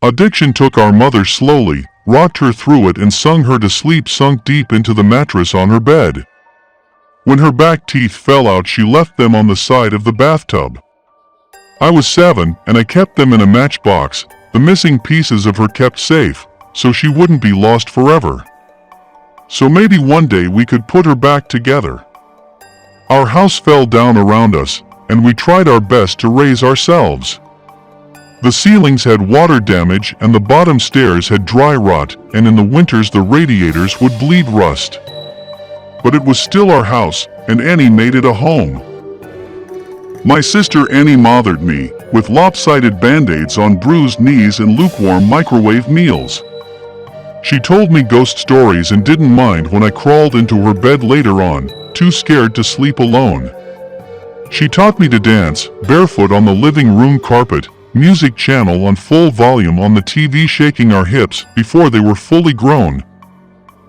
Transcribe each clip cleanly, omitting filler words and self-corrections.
Addiction took our mother slowly, rocked her through it and sung her to sleep sunk deep into the mattress on her bed. When her back teeth fell out, she left them on the side of the bathtub. I was 7 and I kept them in a matchbox, the missing pieces of her kept safe, so she wouldn't be lost forever. So maybe one day we could put her back together. Our house fell down around us, and we tried our best to raise ourselves. The ceilings had water damage and the bottom stairs had dry rot, and in the winters the radiators would bleed rust. But it was still our house, and Annie made it a home. My sister Annie mothered me, with lopsided band-aids on bruised knees and lukewarm microwave meals. She told me ghost stories and didn't mind when I crawled into her bed later on, too scared to sleep alone. She taught me to dance, barefoot on the living room carpet, music channel on full volume on the TV, shaking our hips before they were fully grown.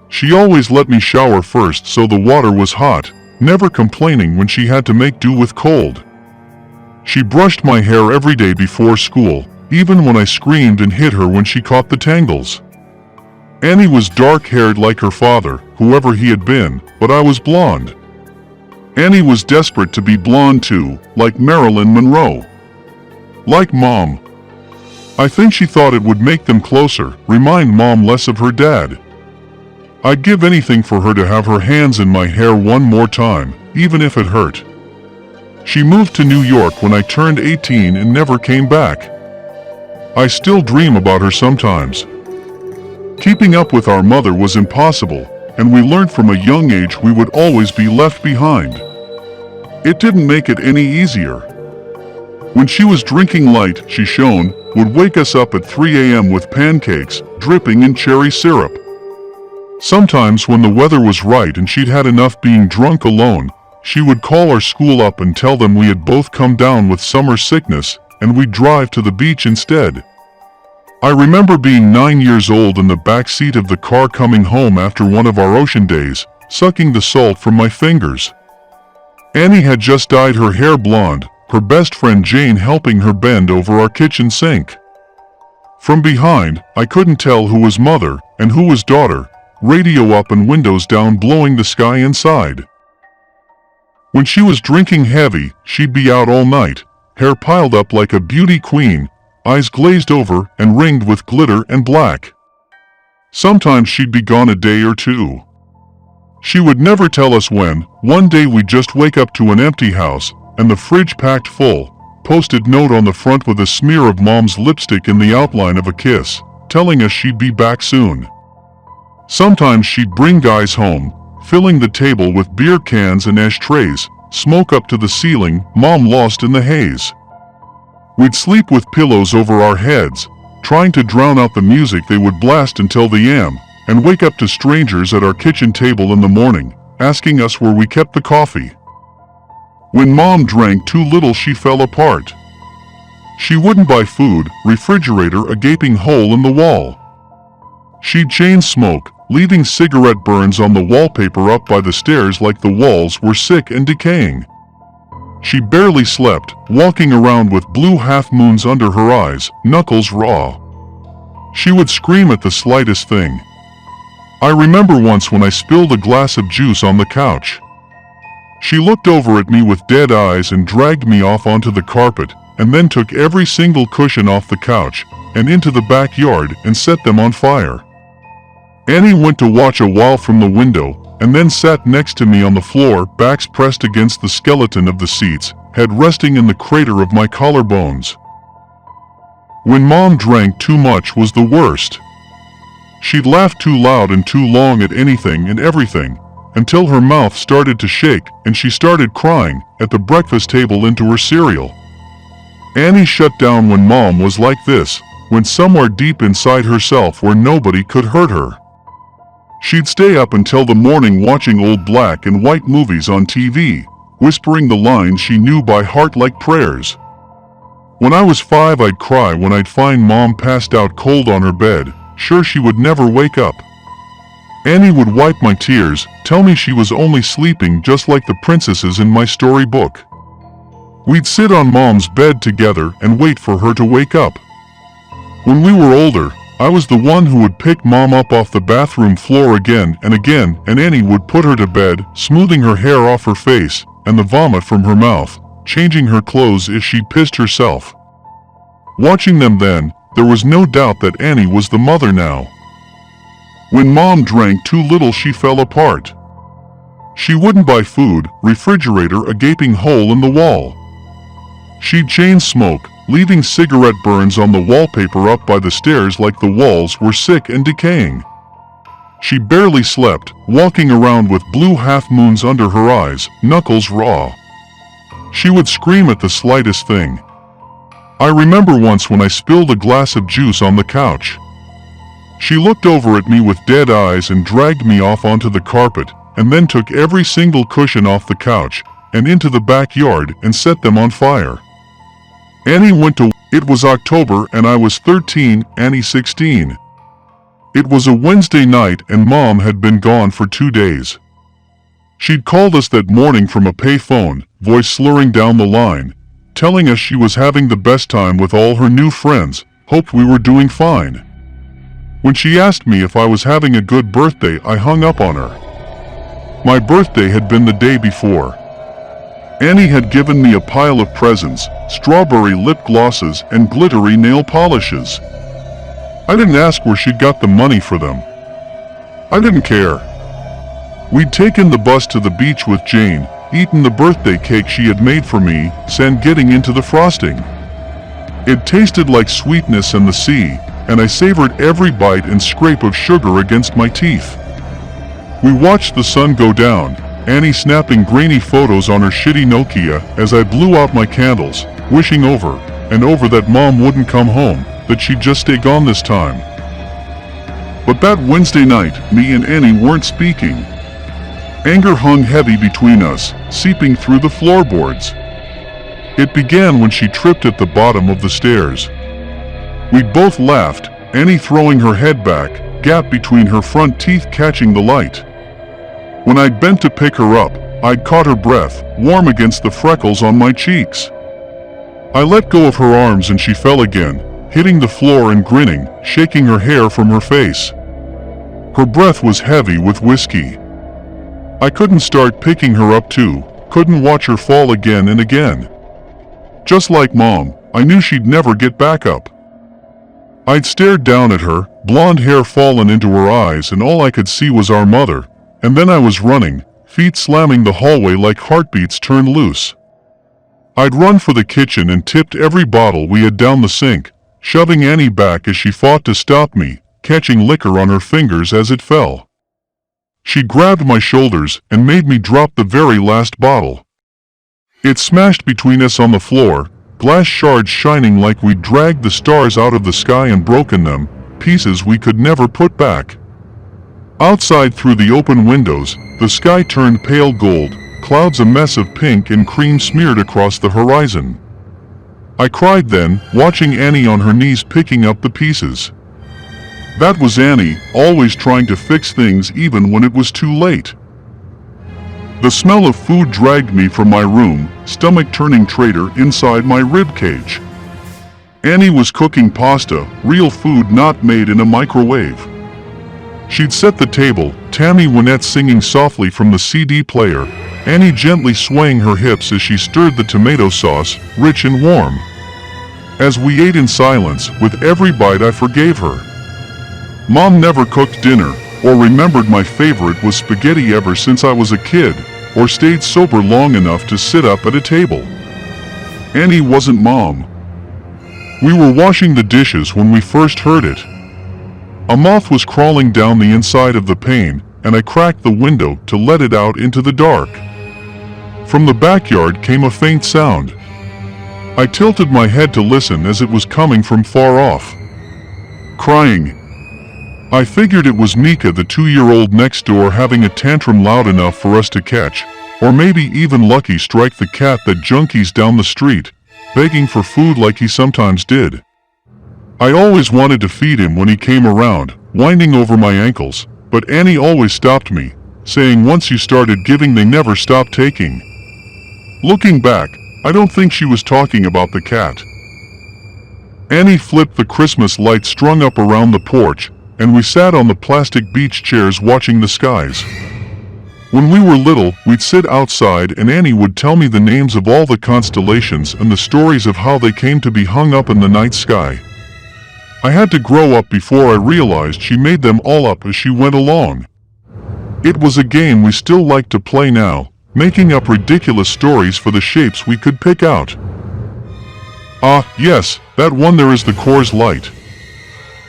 She always let me shower first so the water was hot, never complaining when she had to make do with cold. She brushed my hair every day before school, even when I screamed and hit her when she caught the tangles. Annie was dark-haired like her father, whoever he had been, but I was blonde. Annie was desperate to be blonde too, like Marilyn Monroe. Like Mom. I think she thought it would make them closer, remind Mom less of her dad. I'd give anything for her to have her hands in my hair one more time, even if it hurt. She moved to New York when I turned 18 and never came back. I still dream about her sometimes. Keeping up with our mother was impossible, and we learned from a young age we would always be left behind. It didn't make it any easier. When she was drinking light, she shone, would wake us up at 3 a.m. with pancakes, dripping in cherry syrup. Sometimes when the weather was right and she'd had enough being drunk alone, she would call our school up and tell them we had both come down with summer sickness, and we'd drive to the beach instead. I remember being 9 years old in the back seat of the car coming home after one of our ocean days, sucking the salt from my fingers. Annie had just dyed her hair blonde, her best friend Jane helping her bend over our kitchen sink. From behind, I couldn't tell who was mother and who was daughter, radio up and windows down blowing the sky inside. When she was drinking heavy, she'd be out all night, hair piled up like a beauty queen, eyes glazed over and ringed with glitter and black. Sometimes she'd be gone a day or two. She would never tell us when. One day we'd just wake up to an empty house, and the fridge packed full, posted note on the front with a smear of Mom's lipstick in the outline of a kiss, telling us she'd be back soon. Sometimes she'd bring guys home, filling the table with beer cans and ashtrays, smoke up to the ceiling, Mom lost in the haze. We'd sleep with pillows over our heads, trying to drown out the music they would blast until the AM, and wake up to strangers at our kitchen table in the morning, asking us where we kept the coffee. When Mom drank too little, she fell apart. She wouldn't buy food, refrigerator a gaping hole in the wall. She'd chain smoke, leaving cigarette burns on the wallpaper up by the stairs like the walls were sick and decaying. She barely slept, walking around with blue half-moons under her eyes, knuckles raw. She would scream at the slightest thing. I remember once when I spilled a glass of juice on the couch. She looked over at me with dead eyes and dragged me off onto the carpet, and then took every single cushion off the couch and into the backyard and set them on fire. Annie went to watch a while from the window, and then sat next to me on the floor, backs pressed against the skeleton of the seats, head resting in the crater of my collarbones. When Mom drank too much was the worst. She'd laugh too loud and too long at anything and everything, until her mouth started to shake and she started crying at the breakfast table into her cereal. Annie shut down when Mom was like this, went somewhere deep inside herself where nobody could hurt her. She'd stay up until the morning watching old black and white movies on TV, whispering the lines she knew by heart like prayers. When I was 5, I'd cry when I'd find Mom passed out cold on her bed, sure she would never wake up. Annie would wipe my tears, tell me she was only sleeping just like the princesses in my storybook. We'd sit on Mom's bed together and wait for her to wake up. When we were older, I was the one who would pick Mom up off the bathroom floor again, and Annie would put her to bed, smoothing her hair off her face, and the vomit from her mouth, changing her clothes if she pissed herself. Watching them then, there was no doubt that Annie was the mother now. When Mom drank too little, she fell apart. She wouldn't buy food, refrigerator a gaping hole in the wall. She'd chain smoke, leaving cigarette burns on the wallpaper up by the stairs like the walls were sick and decaying. She barely slept, walking around with blue half-moons under her eyes, knuckles raw. She would scream at the slightest thing. I remember once when I spilled a glass of juice on the couch. She looked over at me with dead eyes and dragged me off onto the carpet, and then took every single cushion off the couch and into the backyard and set them on fire. Annie went to. It was October and I was 13, Annie 16. It was a Wednesday night and Mom had been gone for 2 days. She'd called us that morning from a payphone, voice slurring down the line, telling us she was having the best time with all her new friends, hoped we were doing fine. When she asked me if I was having a good birthday, I hung up on her. My birthday had been the day before. Annie had given me a pile of presents, strawberry lip glosses and glittery nail polishes. I didn't ask where she'd got the money for them. I didn't care. We'd taken the bus to the beach with Jane, eaten the birthday cake she had made for me, and getting into the frosting. It tasted like sweetness and the sea, and I savored every bite and scrape of sugar against my teeth. We watched the sun go down, Annie snapping grainy photos on her shitty Nokia as I blew out my candles, wishing over and over that Mom wouldn't come home, that she'd just stay gone this time. But that Wednesday night, me and Annie weren't speaking. Anger hung heavy between us, seeping through the floorboards. It began when she tripped at the bottom of the stairs. We both laughed, Annie throwing her head back, gap between her front teeth catching the light. When I'd bent to pick her up, I'd caught her breath, warm against the freckles on my cheeks. I let go of her arms and she fell again, hitting the floor and grinning, shaking her hair from her face. Her breath was heavy with whiskey. I couldn't start picking her up too, couldn't watch her fall again and again. Just like Mom, I knew she'd never get back up. I'd stared down at her, blonde hair fallen into her eyes, and all I could see was our mother, and then I was running, feet slamming the hallway like heartbeats turned loose. I'd run for the kitchen and tipped every bottle we had down the sink, shoving Annie back as she fought to stop me, catching liquor on her fingers as it fell. She grabbed my shoulders and made me drop the very last bottle. It smashed between us on the floor, glass shards shining like we'd dragged the stars out of the sky and broken them, pieces we could never put back. Outside through the open windows, the sky turned pale gold, clouds a mess of pink and cream smeared across the horizon. I cried then, watching Annie on her knees picking up the pieces. That was Annie, always trying to fix things even when it was too late. The smell of food dragged me from my room, stomach-turning traitor inside my rib cage. Annie was cooking pasta, real food not made in a microwave. She'd set the table, Tammy Wynette singing softly from the CD player, Annie gently swaying her hips as she stirred the tomato sauce, rich and warm. As we ate in silence, with every bite I forgave her. Mom never cooked dinner, or remembered my favorite was spaghetti ever since I was a kid, or stayed sober long enough to sit up at a table. Annie wasn't Mom. We were washing the dishes when we first heard it. A moth was crawling down the inside of the pane, and I cracked the window to let it out into the dark. From the backyard came a faint sound. I tilted my head to listen as it was coming from far off. Crying. I figured it was Mika, the 2-year-old next door, having a tantrum loud enough for us to catch, or maybe even Lucky Strike, the cat that junkies down the street, begging for food like he sometimes did. I always wanted to feed him when he came around, winding over my ankles, but Annie always stopped me, saying once you started giving they never stopped taking. Looking back, I don't think she was talking about the cat. Annie flipped the Christmas lights strung up around the porch, and we sat on the plastic beach chairs watching the skies. When we were little, we'd sit outside and Annie would tell me the names of all the constellations and the stories of how they came to be hung up in the night sky. I had to grow up before I realized she made them all up as she went along. It was a game we still like to play now, making up ridiculous stories for the shapes we could pick out. Ah, yes, that one there is the Coors Light.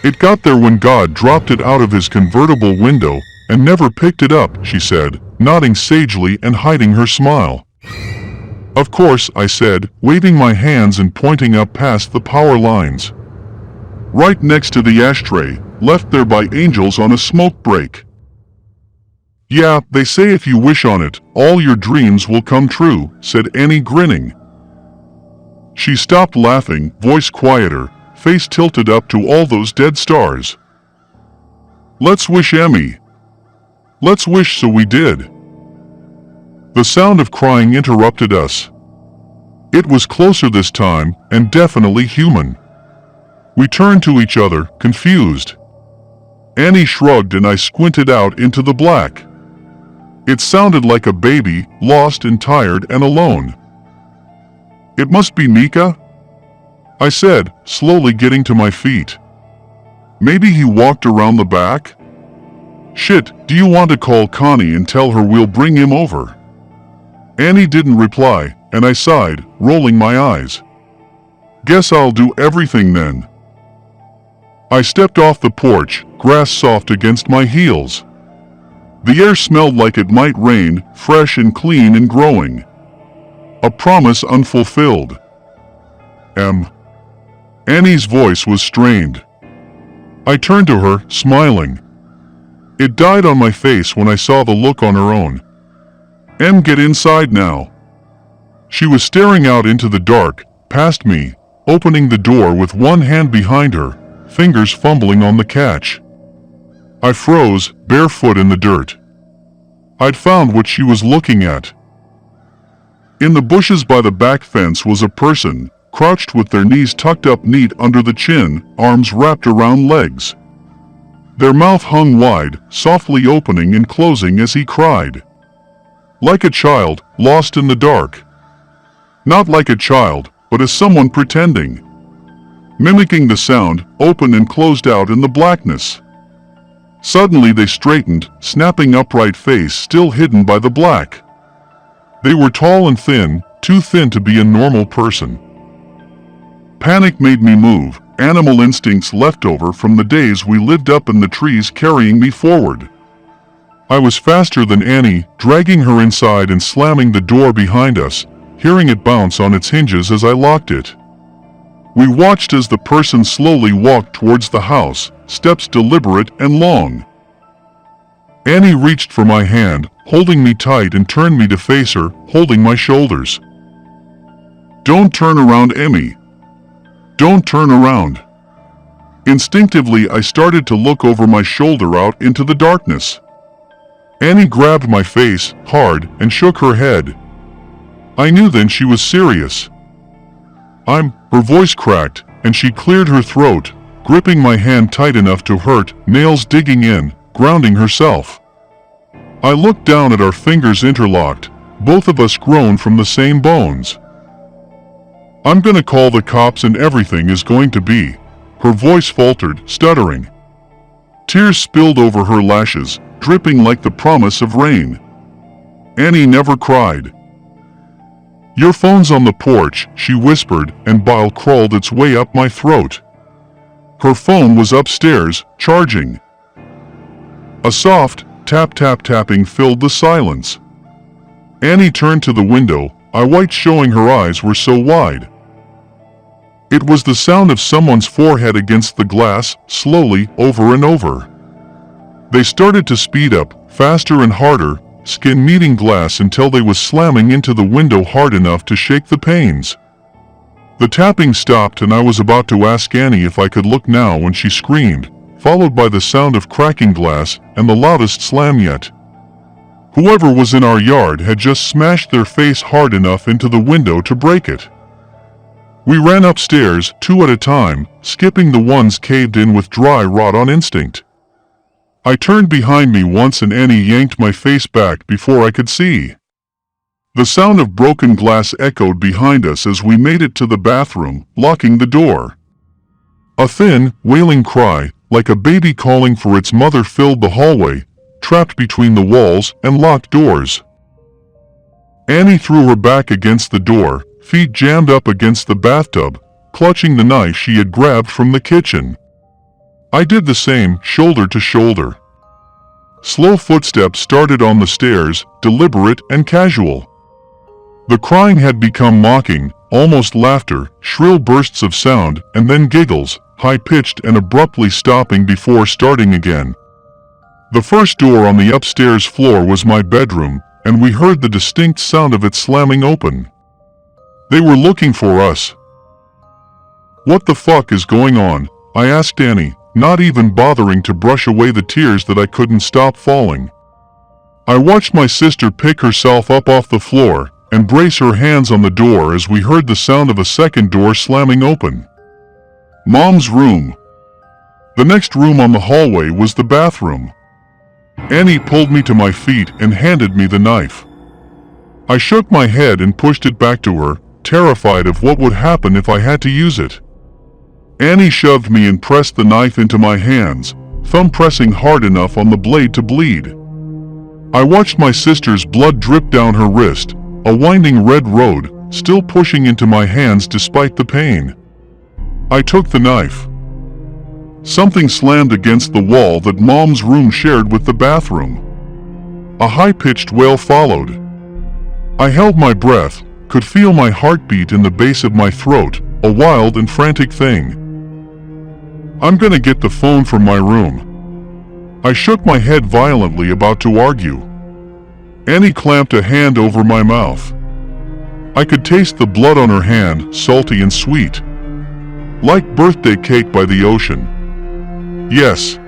It got there when God dropped it out of his convertible window and never picked it up, she said, nodding sagely and hiding her smile. Of course, I said, waving my hands and pointing up past the power lines. Right next to the ashtray, left there by angels on a smoke break. Yeah, they say if you wish on it, all your dreams will come true, said Annie, grinning. She stopped laughing, voice quieter, face tilted up to all those dead stars. Let's wish, Emmy. Let's wish, so we did. The sound of crying interrupted us. It was closer this time, and definitely human. We turned to each other, confused. Annie shrugged and I squinted out into the black. It sounded like a baby, lost and tired and alone. It must be Mika? I said, slowly getting to my feet. Maybe he walked around the back? Shit, do you want to call Connie and tell her we'll bring him over? Annie didn't reply, and I sighed, rolling my eyes. Guess I'll do everything then. I stepped off the porch, grass soft against my heels. The air smelled like it might rain, fresh and clean and growing. A promise unfulfilled. Annie's voice was strained. I turned to her, smiling. It died on my face when I saw the look on her own. Get inside now. She was staring out into the dark, past me, opening the door with one hand behind her, fingers fumbling on the catch. I froze, barefoot in the dirt. I'd found what she was looking at. In the bushes by the back fence was a person, crouched with their knees tucked up neat under the chin, arms wrapped around legs. Their mouth hung wide, softly opening and closing as he cried. Like a child, lost in the dark. Not like a child, but as someone pretending. Mimicking the sound, opened and closed out in the blackness. Suddenly they straightened, snapping upright face still hidden by the black. They were tall and thin, too thin to be a normal person. Panic made me move, animal instincts left over from the days we lived up in the trees carrying me forward. I was faster than Annie, dragging her inside and slamming the door behind us, hearing it bounce on its hinges as I locked it. We watched as the person slowly walked towards the house, steps deliberate and long. Annie reached for my hand, holding me tight and turned me to face her, holding my shoulders. Don't turn around, Emmy. Don't turn around. Instinctively, I started to look over my shoulder out into the darkness. Annie grabbed my face, hard, and shook her head. I knew then she was serious. Her voice cracked, and she cleared her throat, gripping my hand tight enough to hurt, nails digging in, grounding herself. I looked down at our fingers interlocked, both of us grown from the same bones. I'm gonna call the cops and everything is going to be. Her voice faltered, stuttering. Tears spilled over her lashes, dripping like the promise of rain. Annie never cried. Your phone's on the porch, she whispered, and bile crawled its way up my throat. Her phone was upstairs, charging. A soft, tap-tap-tapping filled the silence. Annie turned to the window, eye white showing her eyes were so wide. It was the sound of someone's forehead against the glass, slowly, over and over. They started to speed up, faster and harder, skin meeting glass until they was slamming into the window hard enough to shake the panes. The tapping stopped and I was about to ask Annie if I could look now when she screamed, followed by the sound of cracking glass and the loudest slam yet. Whoever was in our yard had just smashed their face hard enough into the window to break it. We ran upstairs, 2 at a time, skipping the ones caved in with dry rot on instinct. I turned behind me once and Annie yanked my face back before I could see. The sound of broken glass echoed behind us as we made it to the bathroom, locking the door. A thin, wailing cry, like a baby calling for its mother, filled the hallway, trapped between the walls and locked doors. Annie threw her back against the door, feet jammed up against the bathtub, clutching the knife she had grabbed from the kitchen. I did the same, shoulder to shoulder. Slow footsteps started on the stairs, deliberate and casual. The crying had become mocking, almost laughter, shrill bursts of sound, and then giggles, high-pitched and abruptly stopping before starting again. The first door on the upstairs floor was my bedroom, and we heard the distinct sound of it slamming open. They were looking for us. "What the fuck is going on?" I asked Annie, not even bothering to brush away the tears that I couldn't stop falling. I watched my sister pick herself up off the floor and brace her hands on the door as we heard the sound of a second door slamming open. Mom's room. The next room on the hallway was the bathroom. Annie pulled me to my feet and handed me the knife. I shook my head and pushed it back to her, terrified of what would happen if I had to use it. Annie shoved me and pressed the knife into my hands, thumb pressing hard enough on the blade to bleed. I watched my sister's blood drip down her wrist, a winding red road, still pushing into my hands despite the pain. I took the knife. Something slammed against the wall that Mom's room shared with the bathroom. A high-pitched wail followed. I held my breath, could feel my heartbeat in the base of my throat, a wild and frantic thing. "I'm gonna get the phone from my room." I shook my head violently, about to argue. Annie clamped a hand over my mouth. I could taste the blood on her hand, salty and sweet. Like birthday cake by the ocean. "Yes.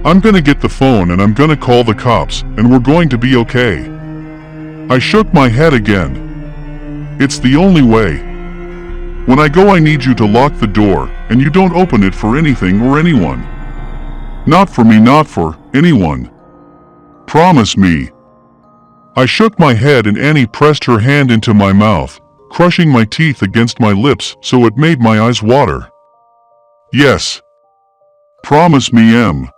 I'm gonna get the phone and I'm gonna call the cops, and we're going to be okay." I shook my head again. "It's the only way. When I go I need you to lock the door, and you don't open it for anything or anyone. Not for me, not for anyone. Promise me." I shook my head and Annie pressed her hand into my mouth, crushing my teeth against my lips so it made my eyes water. "Yes. Promise me, Em."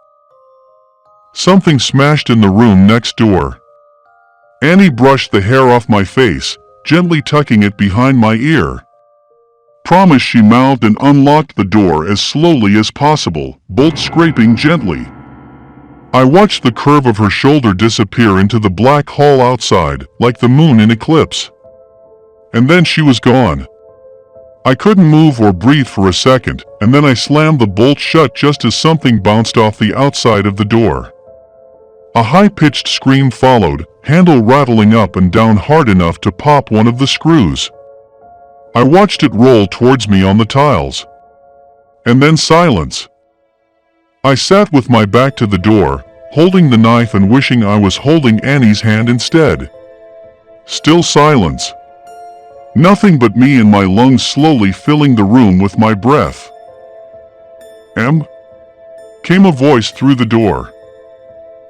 Something smashed in the room next door. Annie brushed the hair off my face, gently tucking it behind my ear. "Promise," she mouthed and unlocked the door as slowly as possible, bolt scraping gently. I watched the curve of her shoulder disappear into the black hall outside, like the moon in eclipse. And then she was gone. I couldn't move or breathe for a second, and then I slammed the bolt shut just as something bounced off the outside of the door. A high-pitched scream followed, handle rattling up and down hard enough to pop one of the screws. I watched it roll towards me on the tiles. And then silence. I sat with my back to the door, holding the knife and wishing I was holding Annie's hand instead. Still silence. Nothing but me and my lungs slowly filling the room with my breath. "Em?" came a voice through the door.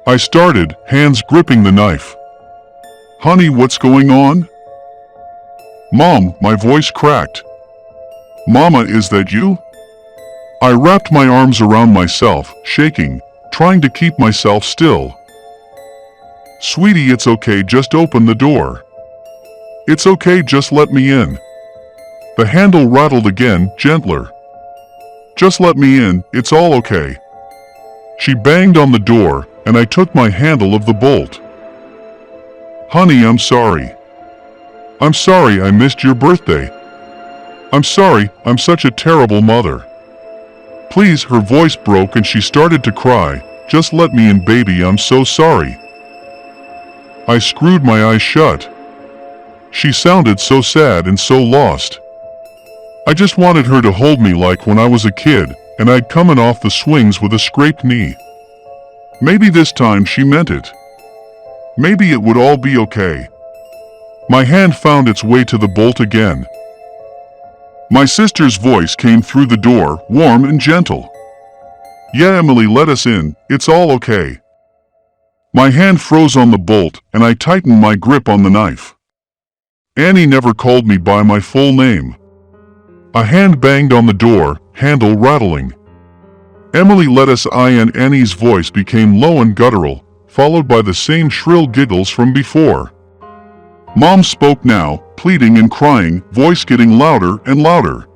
I started, hands gripping the knife. "Honey, what's going on?" "Mom," my voice cracked. "Mama, is that you?" I wrapped my arms around myself, shaking, trying to keep myself still. "Sweetie, it's okay, just open the door." "It's okay, just let me in." The handle rattled again, gentler. "Just let me in, it's all okay." She banged on the door, and I took my handle of the bolt. "Honey, I'm sorry. I'm sorry I missed your birthday. I'm sorry, I'm such a terrible mother. Please," her voice broke and she started to cry. "Just let me in, baby, I'm so sorry." I screwed my eyes shut. She sounded so sad and so lost. I just wanted her to hold me like when I was a kid, and I'd coming off the swings with a scraped knee. Maybe this time she meant it. Maybe it would all be okay. My hand found its way to the bolt again. My sister's voice came through the door, warm and gentle. "Yeah, Emily, let us in, it's all okay." My hand froze on the bolt, and I tightened my grip on the knife. Annie never called me by my full name. A hand banged on the door, handle rattling. "Emily, let us in." Annie's voice became low and guttural, followed by the same shrill giggles from before. Mom spoke now, pleading and crying, voice getting louder and louder.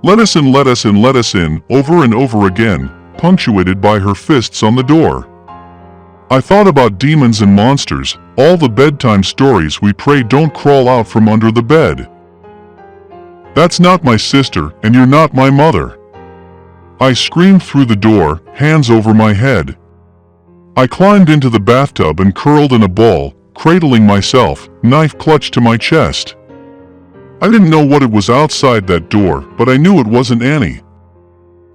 "Let us in, let us in, let us in," over and over again, punctuated by her fists on the door. I thought about demons and monsters, all the bedtime stories we pray don't crawl out from under the bed. "That's not my sister, and you're not my mother." I screamed through the door, hands over my head. I climbed into the bathtub and curled in a ball, cradling myself, knife clutched to my chest. I didn't know what it was outside that door, but I knew it wasn't Annie.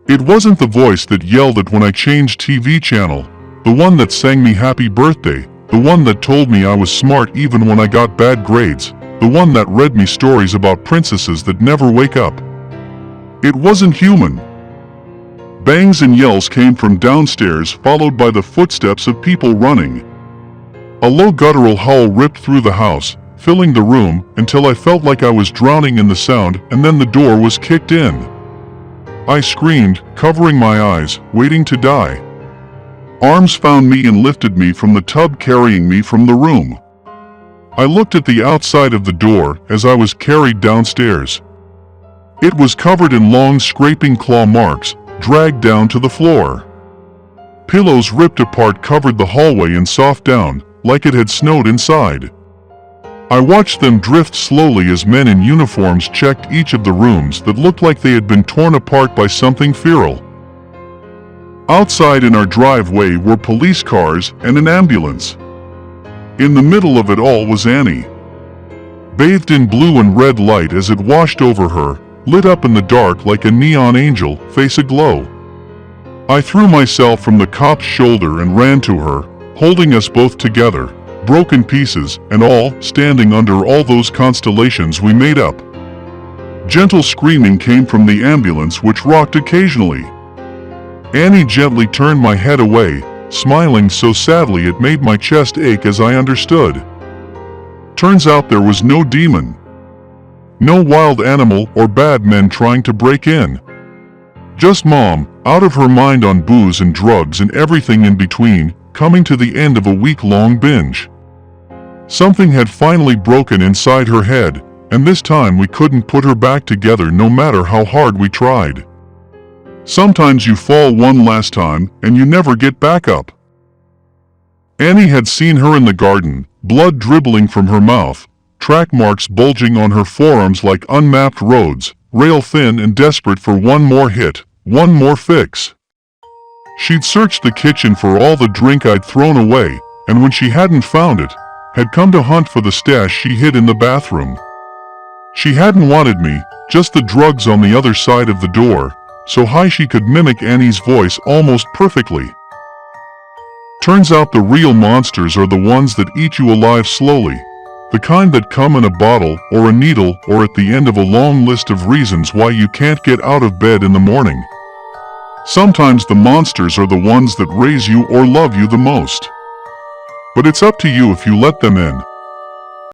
It wasn't the voice that yelled at when I changed TV channel, the one that sang me happy birthday, the one that told me I was smart even when I got bad grades, the one that read me stories about princesses that never wake up. It wasn't human. Bangs and yells came from downstairs, followed by the footsteps of people running. A low guttural howl ripped through the house, filling the room, until I felt like I was drowning in the sound, and then the door was kicked in. I screamed, covering my eyes, waiting to die. Arms found me and lifted me from the tub, carrying me from the room. I looked at the outside of the door as I was carried downstairs. It was covered in long scraping claw marks, dragged down to the floor. Pillows ripped apart covered the hallway in soft down, like it had snowed inside. I watched them drift slowly as men in uniforms checked each of the rooms that looked like they had been torn apart by something feral. Outside in our driveway were police cars and an ambulance. In the middle of it all was Annie. Bathed in blue and red light as it washed over her, lit up in the dark like a neon angel, face aglow. I threw myself from the cop's shoulder and ran to her, holding us both together, broken pieces and all, standing under all those constellations we made up. Gentle screaming came from the ambulance, which rocked occasionally. Annie gently turned my head away, smiling so sadly it made my chest ache as I understood. Turns out there was no demon. No wild animal or bad men trying to break in. Just Mom, out of her mind on booze and drugs and everything in between, coming to the end of a week-long binge. Something had finally broken inside her head, and this time we couldn't put her back together no matter how hard we tried. Sometimes you fall one last time, and you never get back up. Annie had seen her in the garden, blood dribbling from her mouth, track marks bulging on her forearms like unmapped roads, rail thin and desperate for one more hit, one more fix. She'd searched the kitchen for all the drink I'd thrown away, and when she hadn't found it, had come to hunt for the stash she hid in the bathroom. She hadn't wanted me, just the drugs on the other side of the door, so high she could mimic Annie's voice almost perfectly. Turns out the real monsters are the ones that eat you alive slowly, the kind that come in a bottle or a needle or at the end of a long list of reasons why you can't get out of bed in the morning. Sometimes the monsters are the ones that raise you or love you the most. But it's up to you if you let them in.